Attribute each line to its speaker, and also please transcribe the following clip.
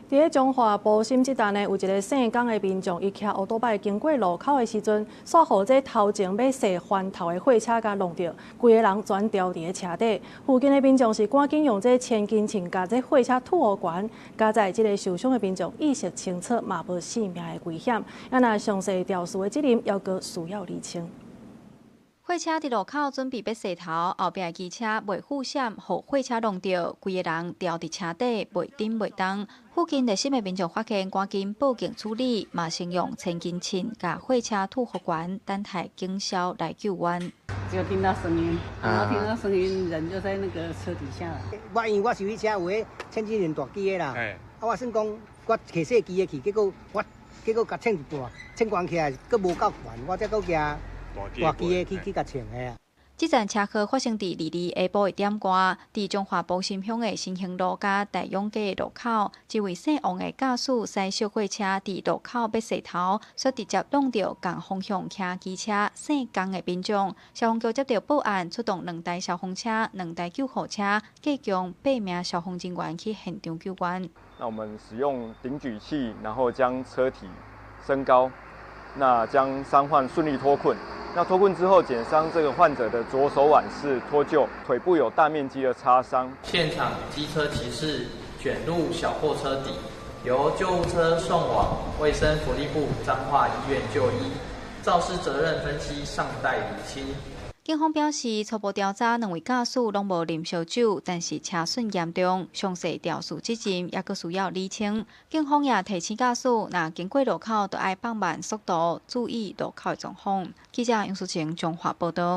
Speaker 1: 伫咧中华部心这站呢，有一个姓江的民众，伊骑乌多摆经过路口的时阵，煞互这头前要驶翻头的货车甲弄着，规个人全掉伫咧车底。附近的民众是赶紧用这千斤秤甲这货车吐互悬，加在这个受伤的民众意识清楚，嘛无性命的危险。那详细肇事的责任，还阁需要厘清。
Speaker 2: 货车伫路口准备要驶头，后壁的机车未护闪，互货车弄着，规个人掉伫车底，袂顶袂动。附近热心的民众发现，赶紧报警处理，马上用千斤秤甲货车吐互悬，等待警消来救援。
Speaker 3: 就听到声音，然后听到声音，人就在那个车底下了。
Speaker 4: 因为我是迄车有迄千斤人大机的啦，我算讲我骑细机的去，结果甲称一大，称悬起来，佫无够悬，我才佫惊。 大机的去甲称的啊！
Speaker 2: 这站车祸发生伫22下晡的点歌，伫中华部心乡的新兴路甲大勇街的路口，一位姓王的驾驶驶小货车伫路口要驶头，却直接弄到共方向骑机车姓江的民众。消防局接到报案，出动2台消防车、2台救护车，计共8名消防人员去现场救援。
Speaker 5: 那我们使用顶举器，然后将车体升高，那将伤患顺利脱困。 那脱困之后，检伤这个患者的左手腕是脱臼，腿部有大面积的擦伤。
Speaker 6: 现场机车骑士卷入小货车底，由救护车送往卫生福利部彰化医院就医。肇事责任分析尚待厘清。
Speaker 2: 警方表示，初步调查2位驾驶拢无啉烧酒，但是车损严重，详细肇事责任也阁需要厘清。警方也提醒驾驶，若经过路口，都要放慢速度，注意路口的状况。记者杨淑晴，中华报道。